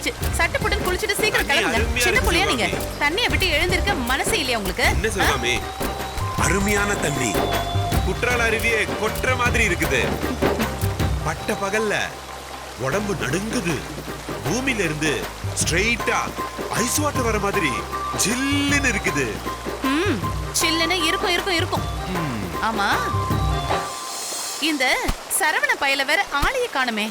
ஆச்சு. சட்டை போட்டு குளிச்சிட்டு சீக்கிரம் கிளம்புங்க. சின்ன புள்ளையா நீங்க? தண்ணியை விட்டு எழுந்திருக்க மனசே இல்லையா உங்களுக்கு? என்ன சிவகாமி, அருமையான தண்ணி, குற்றால அருவியே கொற்ற மாதிரி இருக்குது. பட்ட பகல்ல உடம்பு நடுங்குது. பூமியில இருந்து ஸ்ட்ரெயிட்டா ஐஸ் வாட்டர் வர மாதிரி ஜில்லுன்னு இருக்குது. சில்லுன்னு இருக்கும் இருக்கும் இருக்கும். ஆமா, இந்த சரவண பயல வேற ஆளைய காணுமே.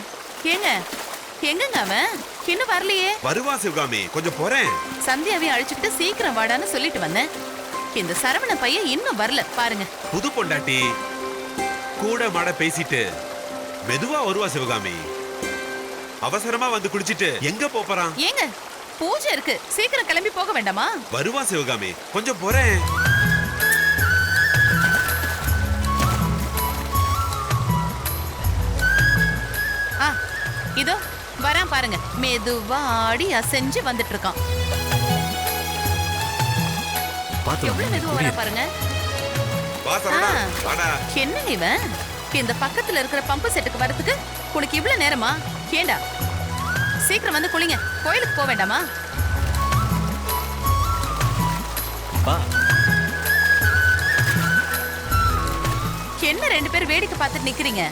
எங்கங்க அவன்? இன்னும் வரலையே. வருவா சிவகாமி, கொஞ்சம் போறேன். சந்தியாவை அழிச்சுக்கிட்டு சீக்கிரம் வாடான்னு சொல்லிட்டு வந்தேன். இந்த சரவண பையன் இன்னும் வரல பாருங்க. புது பொண்டாட்டி கூட மாட பேசிட்டு மெதுவா வருவா சிவகாமி. அவசரமா வந்து குளிச்சிட்டு எங்க போறான்? ஏங்க பூஜை இருக்கு, சீக்கிரம் கிளம்பி போக வேண்டாமா? வருவா சிவகாமி, கொஞ்சம் போறேன். இதோ வரான் பாருங்க. மெதுவாடி அசைஞ்சு வந்துட்டு இருக்கான். எவ்வளவு மெதுவா வரா பாருங்க. என்னங்க இவன்? இந்த பக்கத்துல இருக்கிற பம்பு செட்டுக்கு வரதுக்கு உனக்கு இவ்வளவு நேரமா? ஏண்டா சீக்கிரம் வந்து குளிங்க. கோயிலுக்கு போக வேண்டாமா? என்ன ரெண்டு பேரும் வேடிக்கை பார்த்துட்டு நிக்கிறீங்க?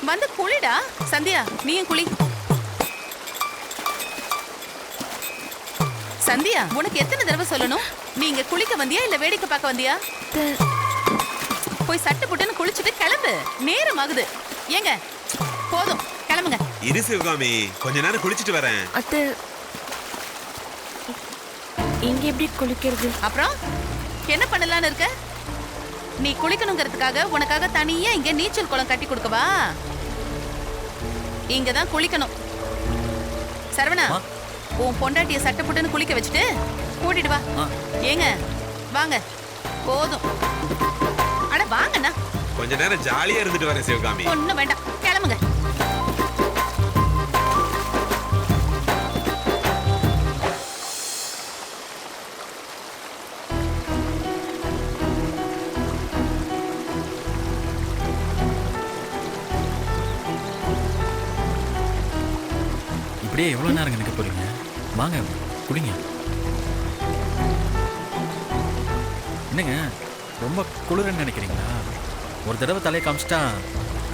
வந்து குளிடா. சந்தியா நீயும் குளி. சந்தியா, உனக்கு எத்தனை தடவை சொல்லணும்? நீங்க குளிக்க வந்தியா இல்ல வேடிக்கை பார்க்க வந்தியா? போய் சட்டை போட்டுன்னு குளிச்சுட்டு கிளம்பு, நேரம் ஆகுது. ஏங்க போதும், கிளம்புங்க. இரு சிவகாமி, கொஞ்ச நேரம் குளிச்சிட்டு வரேன். அத்தை, இங்க எப்படி குளிக்கிறது? அப்புறம் என்ன பண்ணலான்னு இருக்க? நீ குளிக்கணுங்கிறதுக்காக உனக்காக தனியா இங்க நீச்சல் குளம் கட்டி கொடுக்கவா? இங்கதான் குளிக்கணும். சரவணா, உன் பொண்டாட்டிய சட்டை போட்டுன்னு குளிக்க வச்சுட்டு கூட்டிட்டு வா. ஏங்க வாங்க, போதும். அட வாங்கண்ணா. கொஞ்ச நேரம் ஜாலியா இருந்துட்டு வரேன் சிவகாமி. ஒண்ணும் வேண்டாம், கிளம்புங்க. அப்படியே எவ்வளவு நேரம் நினைக்க போறீங்க? வாங்க குடிங்க. என்னங்க ரொம்ப குளிர்ன்னு நினைக்கிறீங்களா? ஒரு தடவை தலையை காமிச்சிட்டா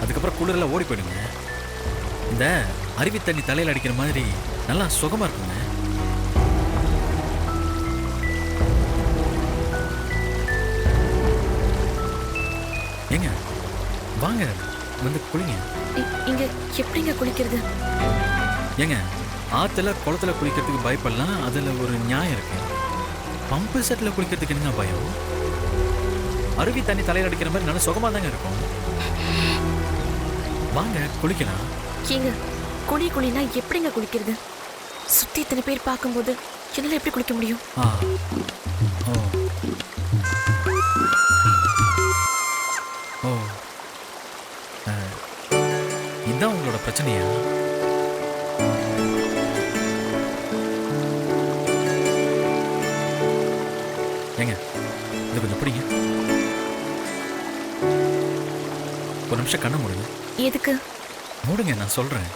அதுக்கப்புறம் குளிரில் ஓடி போயிடுங்க. இந்த அருவி தண்ணி தலையில் அடிக்கிற மாதிரி நல்லா சுகமா இருக்குங்க. ஏங்க வாங்க வந்து குளிங்க. இங்க எப்படிங்க குளிக்கிறது? ஏங்க ஆற்றுல குளத்துல குளிக்கிறதுக்கு பயப்படலாம், அதில் ஒரு நியாயம் இருக்கு. பம்பு செட்டில் குளிக்கிறதுக்கு என்னங்க பயம்? அருவி தண்ணி தலையில் அடிக்கிற மாதிரி நல்லா சுகமாக தாங்க இருக்கும். வாங்க குளிக்கலாம். ஏங்க குளினா எப்படிங்க குளிக்கிறது? சுற்றி இத்தனை பேர் பார்க்கும்போது என்னால் எப்படி குளிக்க முடியும்? ஓ ஓ இதுதான் உங்களோட பிரச்சனையா? ஏங்க இது கொஞ்சம் பிடிங்க. ஒரு நிமிஷம் கண்ணை மூடுங்க. எதுக்கு? மூடுங்க, நான் சொல்றேன்.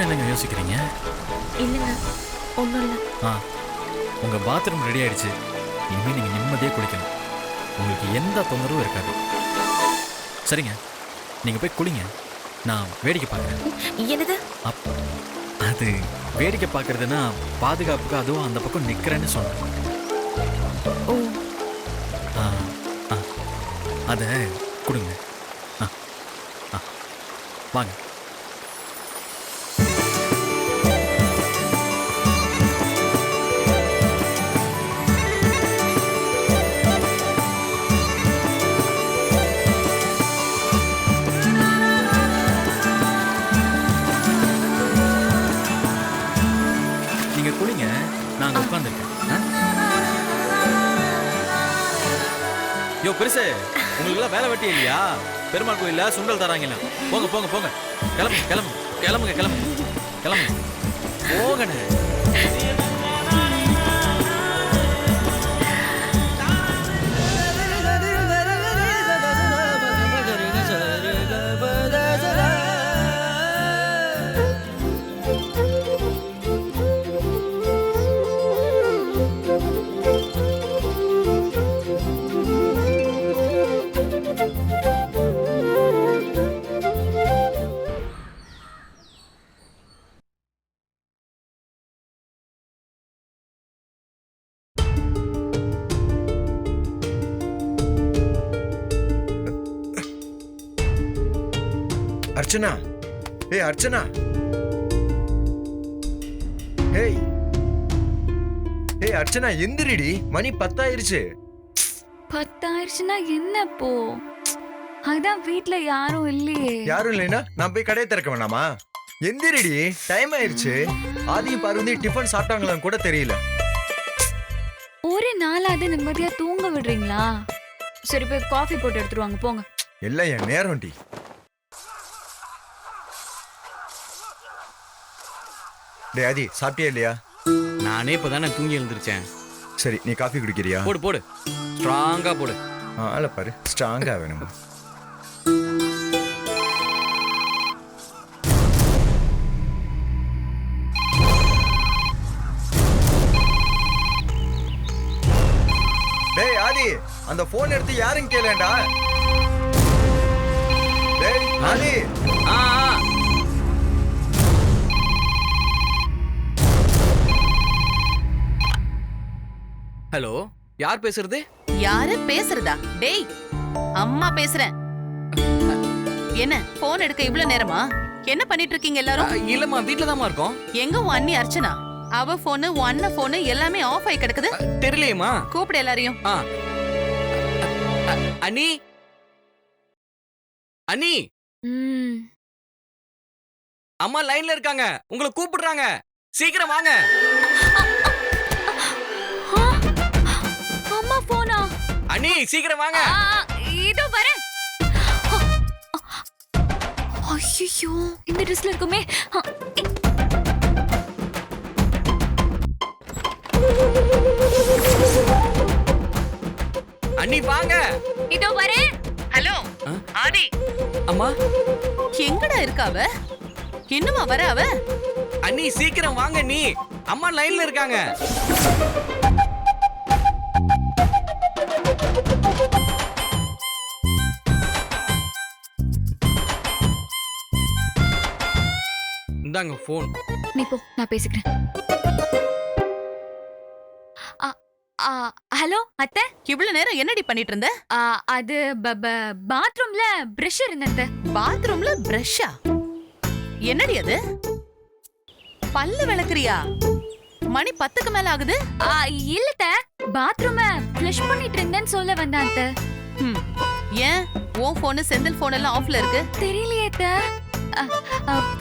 என்னங்க யோசிக்கிறீங்க? இல்லைங்க, ஒன்றும் இல்லை. உங்க பாத்ரூம் ரெடி ஆயிடுச்சு. இனிமேல் நீங்க நிம்மதியாக குளிக்கணும். உங்களுக்கு எந்த தொந்தரவும் இருக்காது. சரிங்க, நீங்க போய் குளிங்க, நான் வேடிக்கை பார்க்குறேன். என்னது? அது வேடிக்கை பார்க்கறதுன்னா பாதுகாப்புக்கு அதுவும் அந்த பக்கம் நிற்கிறேன்னு சொன்னேன். ஓ, அதை கொடுங்க. வாங்க. யோ பெருசு, உங்களுக்கு எல்லாம் வேலை வெட்டி இல்லையா? பெருமாள் கோயில்ல சுண்டல் தராங்கல்ல. போங்க போங்க போங்க, கிளம்புங்க கிளம்புங்க கிளம்புங்க கிளம்புங்க கிளம்புங்க போங்கண்ணே. அர்ச்சனா, ஏய் அர்ச்சனா, ஏய் ஏய் அர்ச்சனா, எந்திரிடி, மணி 10 ஆயிருச்சு. 10 ஆயிடுச்சுன்னா என்ன போ? அதான் வீட்ல யாரும் இல்லையே. யாரும் இல்லைன்னா நான் போய் கடையை திறக்க வேணாமா? எந்திரிடி, டைம் ஆயிருச்சு. ஆதியும் பார்வதி டிஃபன் சாப்பிட்டாங்களான்னு கூட தெரியல. ஒரு நாளாவது நிம்மதியா தூங்க விடுறீங்களா? சரி போய் காஃபி போட்டு எடுத்துருவாங்க போங்க. எல்லாம் என் நேரம் டி. டே ஆதி, சாப்பிட்டியா இல்லையா? நானே இப்பதானே தூங்கி எழுந்திருச்சேன். சரி, நீ காஃபி குடிக்கிறியா? போடு போடு, ஸ்ட்ராங்கா போடு. ஆள பாரு, ஸ்ட்ராங்கா வேணும். டேய் ஆதி, அந்த போன் எடுத்து யாருன்னு கேளேன்டா. டேய் ஆதி. ஆ ஹலோ, யார் பேசுறது? யாரு பேசுறதா? டேய், அம்மா பேசுறேன். என்ன போன் எடுக்க இவ்வளவு நேரமா? என்ன பண்ணிட்டு இருக்கீங்க எல்லாரும்? இல்லம்மா, வீட்ல தான்மா இருக்கோம். எங்க உன் அண்ணி அர்ச்சனா? அவ போனு, உன் அண்ணன் போனு எல்லாமே ஆஃப் ஆகி கிடக்குது. தெரியலையேம்மா. கூப்பிடு எல்லாரையும். அண்ணி, அண்ணி, ம். அம்மா லைன்ல இருக்காங்க, உங்களை கூப்பிடுறாங்க, சீக்கிரம் வாங்க. அம்மா போனா? அண்ணி சீக்கிரம் வாங்க. இதோ வரேன். ஐயோ, இந்த ட்ரெஸ்ல இருக்குமே. அண்ணி வாங்க. இதோ வரேன். ஹலோ ஆதி, அம்மா, எங்கடா இருக்கா அவ? இன்னுமா வர அவ? அண்ணி சீக்கிரம் வாங்க, நீ அம்மா லைன்ல இருக்காங்க. இந்தாங்க போன். நீ போ, நான் பேசிக்கிறேன். ஹலோ அத்தை. இவ்வளவு நேரம் என்னடி பண்ணிட்டு இருந்த? அது பாத்ரூம்ல பிரஷ் இருந்தது. பாத்ரூம்ல பிரஷ்ஷா? என்னடி அது? பல்லு விளக்குறியா? மணி 10க்கு மேல ஆகுது. இல்லத்த, பாத்ரூம ஃப்ளஷ் பண்ணிட்டு இருந்தேன்னு சொல்ல வந்தேன் அத்தை. ஏன் உன் போனு செந்தில் போன் எல்லாம் ஆஃப்ல இருக்கு? தெரியலையே அத்தை.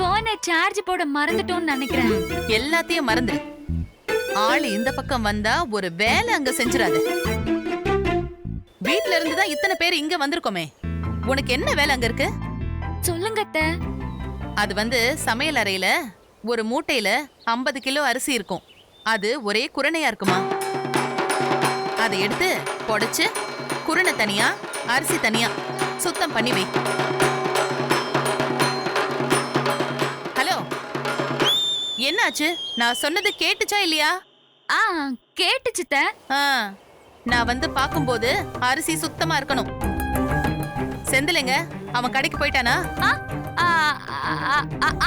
போனை சார்ஜ் போட மறந்துட்டோம்னு நினைக்கிறேன். எல்லாத்தையும் மறந்து ஆளு இந்த பக்கம் வந்தா ஒரு வேலை அங்க செஞ்சிராது. வீட்ல இருந்துதான் இத்தனை பேர் இங்க வந்திருக்கோமே, உனக்கு என்ன வேலை அங்க இருக்கு? சொல்லுங்க அத்தை. அது சமையல் அறையில ஒரு மூட்டையில 50 கிலோ அரிசி இருக்கும். அது ஒரே குரணையா இருக்குமா. அதை எடுத்து பொடைச்சு குருணை தனியா அரிசி தனியா சுத்தம் பண்ணி வை. ஹலோ, என்னாச்சு? நான் சொன்னது கேட்டுச்சா இல்லையா? கேட்டுச்சு அத்தை. நான் பாக்கும்போது அரிசி சுத்தமா இருக்கணும். செந்திலங்க, அவன் கடைக்கு போயிட்டானா?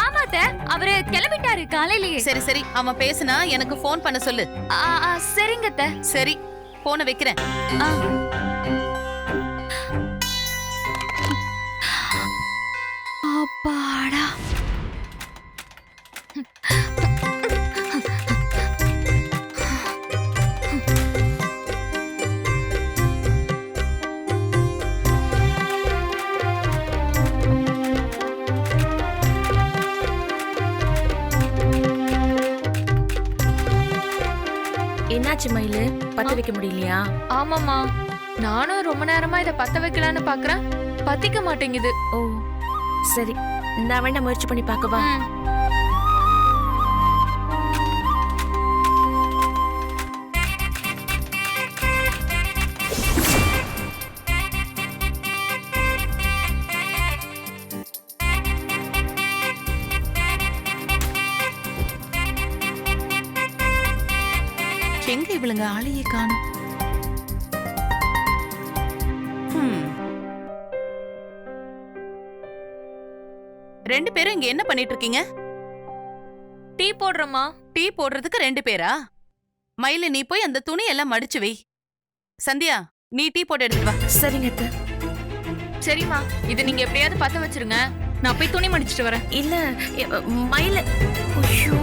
ஆமா அத்தை, அவரு கிளம்பிட்டாரு காலையிலேயே. சரி சரி, அவன் பேசுனா எனக்கு போன் பண்ண சொல்லு. சரிங்க அத்தை. சரி, போனை வைக்கிறேன். அப்பாடா. என்னாச்சு மயிலு, பத்த வைக்க முடியலையா? ஆமாமா, நானும் ரொம்ப நேரமா இதை பத்த வைக்கலான்னு பாக்குறேன், பத்திக்க மாட்டேங்குது. ஓ சரி, நான் வேணா முயற்சி பண்ணி பார்க்கவா? ம். எங்க இவளுங்க ஆளையே காணும். ரெண்டு பேரும் இங்க என்ன பண்ணிட்டு இருக்கீங்க? டீ போடுறோமா? டீ போடுறதுக்கு ரெண்டு பேரா? மயில நீ போய் அந்த துணி எல்லாம் மடிச்சு வை. சந்தியா, நீ டீ போட்டு எடுத்துட்டு வா. சரிங்க அத்தை. சரிம்மா, இது நீங்க எப்படியாவது பத்த வச்சிருங்க, நான் போய் துணி மடிச்சிட்டு வரேன். இல்ல மயில, ஐயோ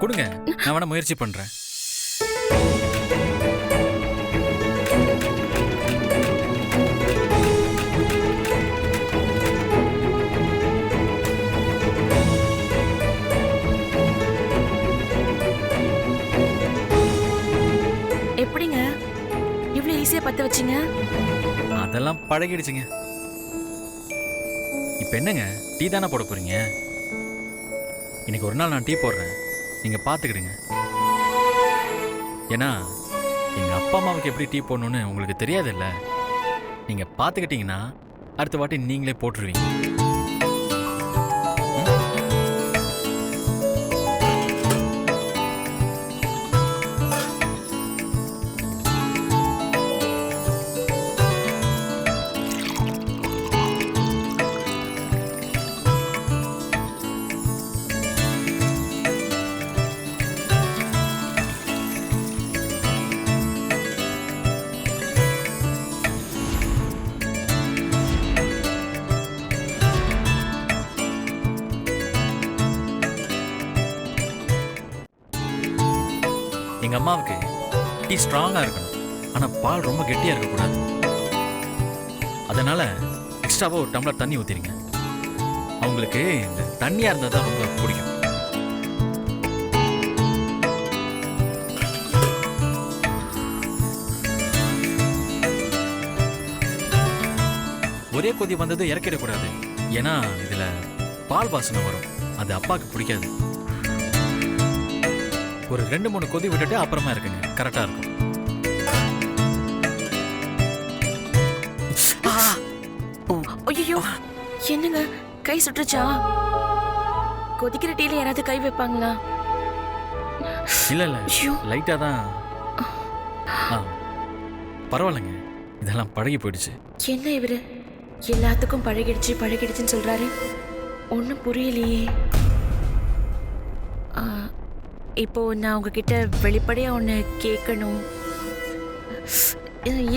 கொடுங்க, நான் வேணா முயற்சி பண்றேன். எப்படிங்க இவ்வளவு ஈஸியா பத்த வச்சீங்க? அதெல்லாம் பழகிடுச்சுங்க. இப்ப என்னங்க, டீ தானே போட போறீங்க? இன்னைக்கு ஒரு நாள் நான் டீ போடுறேன், நீங்க பாத்துக்கிடுங்க. ஏன்னா எங்க அப்பா அம்மாவுக்கு எப்படி டீ போடணும்னு உங்களுக்கு தெரியாதுல்ல. நீங்க பாத்துக்கிட்டீங்கன்னா அடுத்த வாட்டி நீங்களே போட்டுருவீங்க. எங்க அம்மாவுக்கு டீ ஸ்ட்ராங்கா இருக்கணும், ஆனா பால் ரொம்ப கெட்டியா இருக்கக்கூடாது. அதனால எக்ஸ்ட்ராவா ஒரு டம்ளர் தண்ணி ஊத்திருங்க. அவங்களுக்கு இந்த தண்ணியா இருந்தா தான் ரொம்ப பிடிக்கும். ஒரே கொதி வந்தது இறக்கிடக்கூடாது, ஏன்னா இதுல பால் வாசனை வரும், அது அப்பாவுக்கு பிடிக்காது. ஒரு 2-3 கொதி விட்டுட்டு அப்புறமா இருக்குங்க, கரெக்டா இருக்கும். ஐயோ என்னங்க, கை சுட்டுச்சா? கொதிக்கிற டீல யாராவது கை வைப்பாங்களா? இல்ல இல்ல, ஐயோ. லைட்டா தான். பரவாயில்லைங்க, இதெல்லாம் பழகி போயிடுச்சு. என்ன இவரு எல்லாத்துக்கும் பழகிடுச்சுன்னு சொல்றாரு, ஒன்னும் புரியலையே. இப்போ நான் உங்ககிட்ட வெளிப்படையா ஒன்று கேட்கணும்,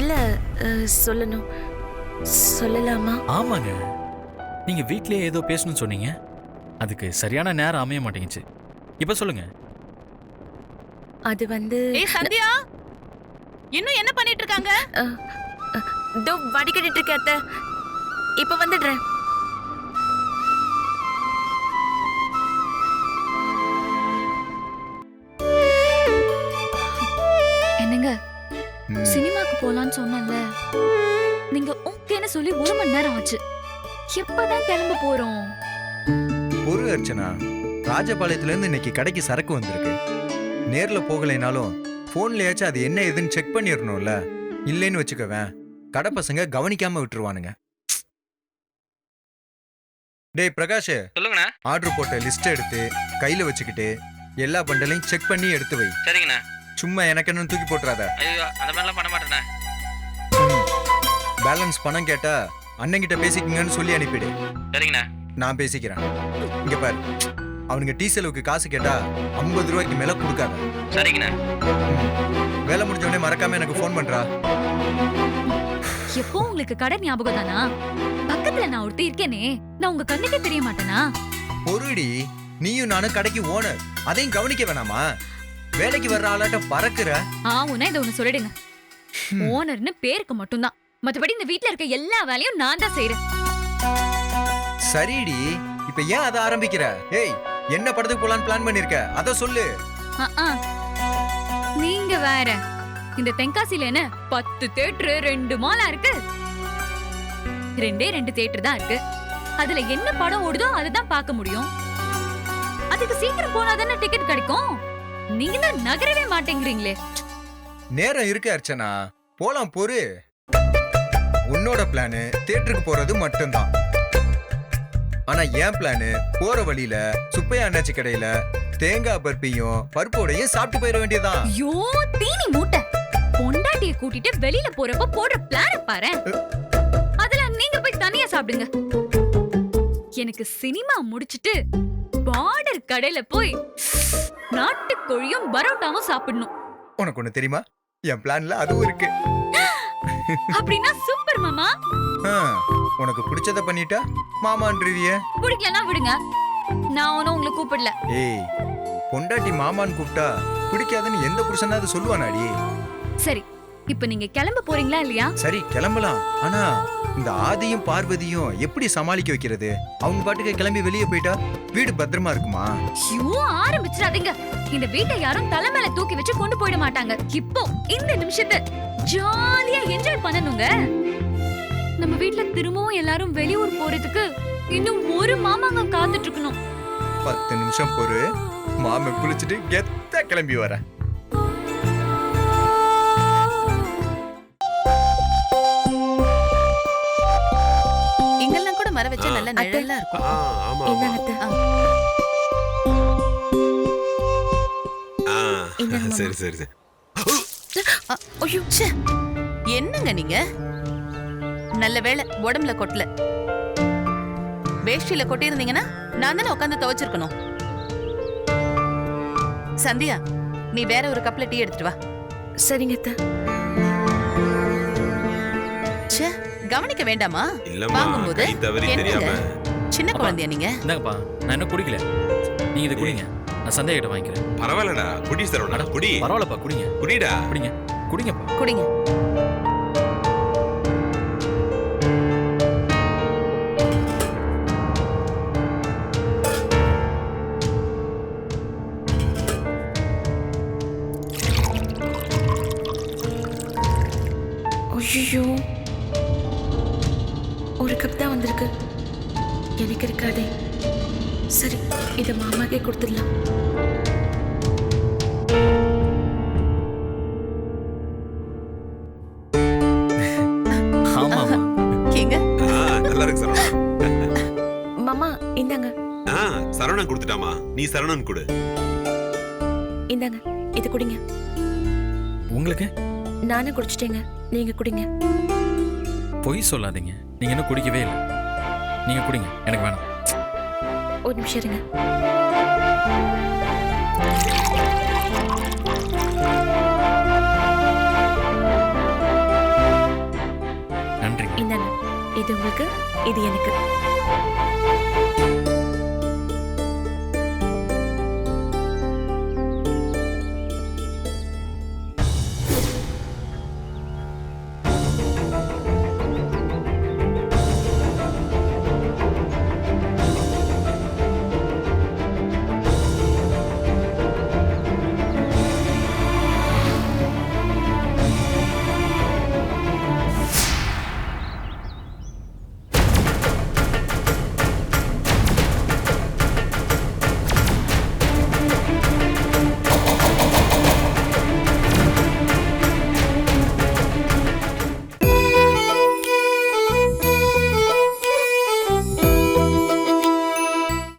இல்ல சொல்லணும், சொல்லலாமா? ஆமாங்க, நீங்க வீட்லயே ஏதோ பேசணும்னு சொன்னீங்க, அதுக்கு சரியான நேரம் அமைய மாட்டேங்குச்சு. இப்ப சொல்லுங்க. அது வந்து ஏய் சந்தியா, இன்னும் என்ன பண்ணிட்டு இருக்காங்க? தோ வடிகட்டிட்டு இருக்க அத்தை, இப்ப வந்துடுறேன். என்னங்க, சினிமாக்கு போலான்னு சொன்னல, நீங்க ஓகேன்னு சொல்லி 1 மணி நேரம் ஆச்சு. எப்பதான் கிளம்ப போறோம்? ஒரு அர்ச்சனா, ராஜபாளையத்துல இருந்து இன்னைக்கு கடைக்கு சரக்கு வந்திருக்கு. நேர்ல போகலைனாலும் போன்லயாச்சும் அது என்ன ஏதுன்னு செக் பண்ணிடணும்ல. இல்லைன்னு வச்சுக்கவேன், கடை பசங்க கவனிக்காம விட்டுருவானுங்க. டேய் பிரகாஷ், சொல்லுங்கண்ணா. ஆர்டர் போட்ட லிஸ்ட் எடுத்து கையில வச்சுக்கிட்டு எல்லா பண்டலையும் செக் பண்ணி எடுத்து வை. சரிங்கண்ணா. சும்மா எனக்கு என்ன தூக்கி போட்டுறாத. ஐயோ, அந்த மாதிரிலாம் பண்ண மாட்டேண்ணா. பேலன்ஸ் பணம் கேட்டா அண்ணன்கிட்ட பேசிக்கிங்கன்னு சொல்லி அனுப்பிடு. சரிங்கண்ணா. நான் பேசிக்கிறேன். இங்க பாரு, அவனுங்க டீ செலவுக்கு காசு கேட்டா 50 ரூபாய்க்கு மேல கொடுக்காத. சரிங்கண்ணா. வேலை முடிஞ்ச உடனே மறக்காம எனக்கு ஃபோன் பண்றா. எப்போ உங்களுக்கு கடை ஞாபகம் தானா? பக்கத்துல நான் ஒருத்தி இருக்கேனே, நான் உங்க கண்ணுக்கே தெரிய மாட்டேனா? பொருடி, நீயும் நானும் கடைக்கு ஓனர், அதையும் கவனிக்க வேணாமா? வேலைக்கு வர்ற ஆளாட்ட பறக்குற. ஆவுனா இதை ஒண்ணு சொல்லிடுங்க. ஓனர்னு பேருக்கு மட்டும்தான், மத்தபடி இந்த வீட்ல இருக்க எல்லா வேலையும் நான் தான் செய்யறேன். சரிடி, இப்ப ஏன் அதை ஆரம்பிக்கிற? ஏய், என்ன படத்துக்கு போலான்னு பிளான் பண்ணிருக்க, அத சொல்லு. நீங்க வேற, இந்த தென்காசில என்ன 10 தியேட்டர் 2 மாலா இருக்கு. 2 தியேட்டர் தான் இருக்கு. அதுல என்ன படம் ஓடுதோ அதுதான் பார்க்க முடியும். அதுக்கு சீக்கிரம் போனா தானே டிக்கெட் கிடைக்கும். நீங்க தான் நகரவே மாட்டேங்கிறீங்களே. நேரம் இருக்கு அர்ச்சனா, போலாம் பொறு. உன்னோட பிளானு தியேட்டருக்கு போறது மட்டும்தான். ஆனா என் பிளானு போற வழியில சுப்பையா அண்ணாச்சி கடையில தேங்காய் பருப்பையும் பருப்போடையும் சாப்பிட்டு போயிட வேண்டியதான். ஐயோ தீனி மூட்டை, பொண்டாட்டிய கூட்டிட்டு வெளியில போறப்ப போடுற பிளான பாரு. அதுல நீங்க போய் தனியா சாப்பிடுங்க. எனக்கு சினிமா முடிச்சிட்டு பார்டர் கடையில போய் நாட்டுக்கோழியும் பரோட்டாவும் சாப்பிடணும். உனக்கு ஒண்ணு தெரியுமா, என் பிளான்ல அதுவும் இருக்கு. அப்படின்னா சூப்பர் மாமா. உனக்கு பிடிச்சத பண்ணிட்டா மாமான்றிய. பிடிக்கலன்னா விடுங்க, நான் ஒன்னும் உங்களை கூப்பிடல. ஏய், பொண்டாட்டி மாமான்னு கூப்பிட்டா பிடிக்காதுன்னு எந்த புருஷனாவது சொல்லுவானாடி? சரி, இப்ப நீங்க கிளம்ப போறீங்களா இல்லையா? சரி, கிளம்பலாம். ஆனா இந்த ஆதியும் பார்வதியும் எப்படி சமாளிக்க வைக்கிறது? அவங்க பாட்டுக்கு கிளம்பி வெளியே போயிட்டா வீடு பத்திரமா இருக்குமா? ஐயோ ஆரம்பிச்சிடாதீங்க. இந்த வீட்டை யாரும் தலை மேல தூக்கி வச்சு கொண்டு போயிட மாட்டாங்க. இப்போ இந்த நிமிஷத்தை ஜாலியா என்ஜாய் பண்ணணுங்க. நம்ம வீட்ல திரும்பவும் எல்லாரும் வெளியூர் போறதுக்கு இன்னும் ஒரு மாமாங்க காத்துட்டு இருக்கணும். 10 நிமிஷம் பொறு, மாமன் குளிச்சுட்டு கெத்தா கிளம்பி வர. இங்கெல்லாம் கூட மரம் வச்சா நல்ல நிழலா இருக்கும். ஆமா ஆமா. இந்தாங்க அத்தை. சரி சரி சரி. ஐயோ, ச்சே. என்னங்க நீங்க? நல்ல வேளை உடம்புல கொட்டல. வேஷ்டியில கொட்டி இருந்தீங்கன்னா நான் தானே உட்காந்து துவைச்சிருக்கணும். சந்தியா, நீ வேற ஒரு கப்ல டீ எடுத்துட்டு வா. சரிங்க அத்தை. ச்சே, கவனிக்க வேண்டாமா? இல்லம்மா, வாங்கும்போது கை தவறி என்னங்க? தெரியாம. சின்ன குழந்தையா நீங்க? இந்தாங்கப்பா, நான் இன்னும் குடிக்கல. நீங்க இதை குடிங்க, நான் சந்தேக கிட்ட வாங்கிக்கிறேன். பரவாயில்லடா, குடி சரவணா, குடி. பரவாயில்லப்பா, குடிங்க குடிடா. குடிங்க குடிங்கப்பா. குடிங்க. ஐயோ, ஒரு கப் தான் வந்திருக்கு. எனக்கு இருக்காதே. சரி, இதை மாமாக்கே கொடுத்துடலாம். ஆமா கேங்க? நல்லா இருக்கு சரவணா. மாமா இந்தாங்க. சரவணன் கொடுத்துட்டாமா, நீ சரவணன் கொடு. இந்தாங்க, இது குடிங்க. உங்களுக்கு நானே குடிச்சிட்டேங்க, நீங்க குடிங்க. பொய் சொல்லாதீங்க, நீங்க இன்னும் குடிக்கவே இல்லை. நீங்க குடிங்க, எனக்கு வேணாம். ஒரு நிமிஷம் இருங்க. நன்றி. இந்தாங்க, இது உங்களுக்கு, இது எனக்கு.